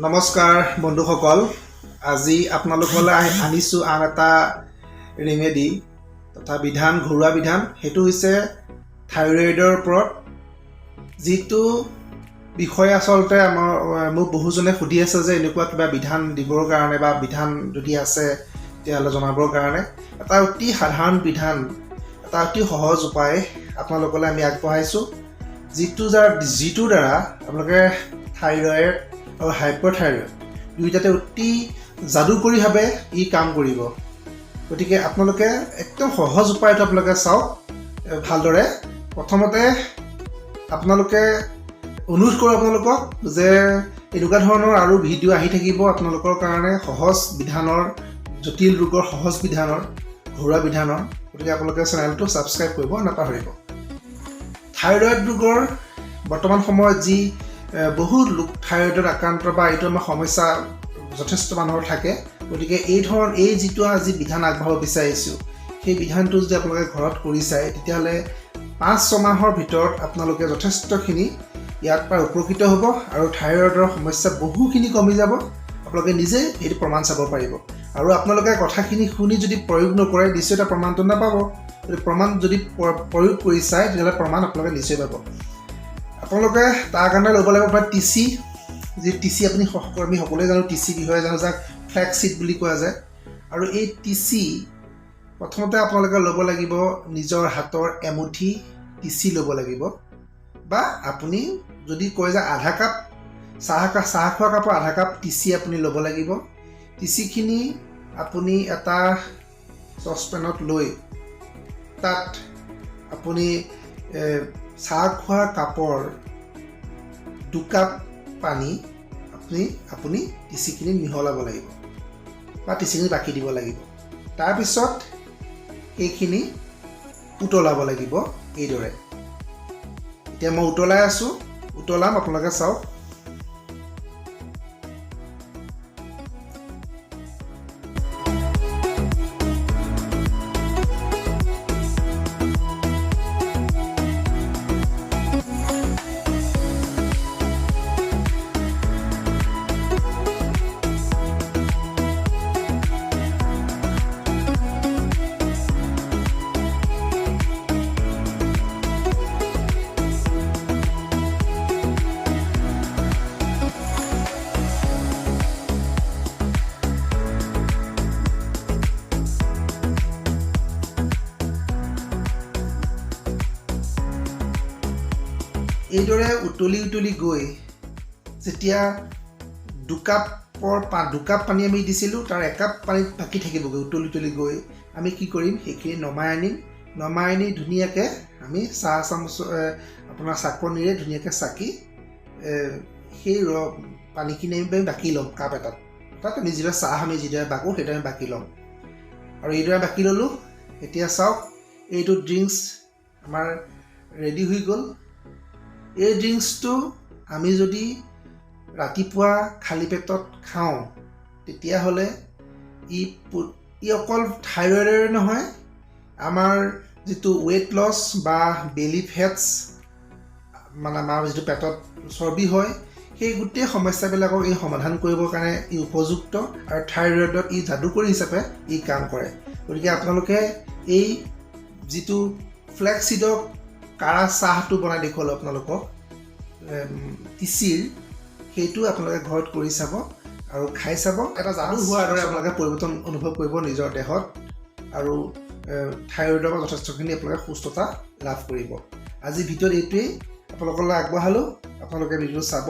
নমস্কাৰ বন্ধুসকল আজি আপোনালোকলৈ আনিছো আন এটা ৰেমেডি তথা বিধান ঘৰুৱা বিধান হেতু হৈছে থাইৰয়ডৰ ওপৰত যেটো বিষয় আসলতে মোক বহুজনে সুধি আছে যে এনেকুৱা কিবা বিধান দিবৰ কাৰণে বা বিধান যদি আছে তেতিয়াহ'লে জনাবৰ কাৰণে এটা অতি সাধাৰণ বিধান এটা অতি সহজ উপায় আপোনালোকলৈ আমি আগবঢ়াইছো যিটো দ্বাৰা আপোনালোকে থাইৰয়ড আৰু হাইপাৰথাইৰয়ড দুইটাতে অতি যাদুকৰীভাৱে ই কাম কৰিব গতিকে আপোনালোকে একদম সহজ উপায়টো আপোনালোকে চাওক ভালদৰে প্ৰথমতে আপোনালোকে অনুৰোধ কৰোঁ আপোনালোকক যে এনেকুৱা ধৰণৰ আৰু ভিডিঅ' আহি থাকিব আপোনালোকৰ কাৰণে সহজ বিধানৰ জটিল ৰোগৰ সহজ বিধানৰ ঘৰুৱা বিধানৰ গতিকে আপোনালোকে চেনেলটো ছাবস্ক্ৰাইব কৰিব নাপাহৰিব থাইৰয়ড ৰোগৰ বৰ্তমান সময়ত যি বহুত লোক থাইৰয়ডৰ আক্ৰান্ত বা এইটো আমাৰ সমস্যা যথেষ্ট মানুহৰ থাকে গতিকে এই যিটো আজি বিধান আগবঢ়াব বিচাৰিছোঁ সেই বিধানটো যদি আপোনালোকে ঘৰত কৰি চায় তেতিয়াহ'লে 5-6 মাহৰ ভিতৰত আপোনালোকে যথেষ্টখিনি ইয়াৰ পৰা উপকৃত হ'ব আৰু থাইৰয়ডৰ সমস্যা বহুখিনি কমি যাব আপোনালোকে নিজে এইটো প্ৰমাণ চাব পাৰিব আৰু আপোনালোকে কথাখিনি শুনি যদি প্ৰয়োগ নকৰে নিশ্চয় এটা প্ৰমাণটো নাপাব প্ৰমাণ যদি প্ৰয়োগ কৰি চায় তেতিয়াহ'লে প্ৰমাণ আপোনালোকে নিশ্চয় পাব আপোনালোকে তাৰ কাৰণে ল'ব লাগিব আপোনাৰ টিচি যি টিচি আপুনি আমি সকলোৱে জানো টিচি বিষয়ে জানো যাক ফ্লেক্স চিড বুলি কোৱা যায় আৰু এই টিচি প্ৰথমতে আপোনালোকে ল'ব লাগিব নিজৰ হাতৰ এমুঠি টিচি ল'ব লাগিব বা আপুনি যদি কয় যে আধা কাপ চাহ খোৱা কাপৰ আধা কাপ টিচি আপুনি ল'ব লাগিব টিচিখিনি আপুনি এটা চচপেনত লৈ তাত আপুনি চাহ খোৱা কাপৰ 2 কাপ পানী আপুনি টিচিখিনি মিহলাব লাগিব বা টিচিখিনি বাকি দিব লাগিব তাৰপিছত এইখিনি উতলাব লাগিব এইদৰে এতিয়া মই উতলাই আছো উতলাম আপোনালোকে চাওক এইদৰে উতলি গৈ যেতিয়া 2 কাপ পানী আমি দিছিলোঁ তাৰ 1 কাপ পানীত বাকি থাকিবগৈ উতলি গৈ আমি কি কৰিম সেইখিনি নমাই আনি ধুনীয়াকৈ আমি চাহ চামুচ আপোনাৰ চাকনিৰে ধুনীয়াকৈ চাকি সেই পানীখিনি আমি বাকি ল'ম কাপ এটাত তাত আমি যিদৰে চাহ আমি যিদৰে বাকো সেইদৰে আমি বাকি ল'ম আৰু এইদৰে বাকি ল'লোঁ এতিয়া চাওক এইটো ড্ৰিংকছ আমাৰ ৰেডি হৈ গ'ল এই ড্ৰিংকছটো আমি যদি ৰাতিপুৱা খালী পেটত খাওঁ তেতিয়াহ'লে ই অকল থাইৰয়ডৰে নহয় আমাৰ যিটো ৱেইট লছ বা বেলি ফেটছ মানে আমাৰ যিটো পেটত চৰ্বি হয় সেই গোটেই সমস্যাবিলাকক ই সমাধান কৰিবৰ কাৰণে ই উপযুক্ত আৰু থাইৰয়ডত ই যাদুকৰী হিচাপে ই কাম কৰে গতিকে আপোনালোকে এই যিটো ফ্লেক্স চিডক কাৰা চাহটো বনাই দেখুৱালোঁ আপোনালোকক টিচিৰ সেইটো আপোনালোকে ঘৰত কৰি চাব আৰু খাই চাব এটা যাদু হোৱাৰ দৰে আপোনালোকে পৰিৱৰ্তন অনুভৱ কৰিব নিজৰ দেহত আৰু থাইৰয়ডৰ পৰা যথেষ্টখিনি আপোনালোকে সুস্থতা লাভ কৰিব আজি ভিডিঅ'ত এইটোৱেই আপোনালোকলৈ আগবঢ়ালোঁ আপোনালোকে ভিডিঅ'টো চাব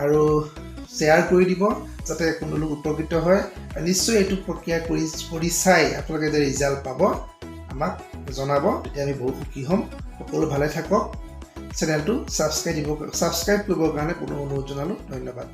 আৰু শ্বেয়াৰ কৰি দিব যাতে কোনো লোক উপকৃত হয় নিশ্চয় এইটো প্ৰক্ৰিয়া কৰি চাই আপোনালোকে যে ৰিজাল্ট পাব আমাক জনাব তেতিয়া আমি বহুত সুখী হ'ম সকলো ভালে থাকক চেনেলটো ছাবস্ক্ৰাইব কৰিবৰ কাৰণে কোনো অনুৰোধ জনালোঁ ধন্যবাদ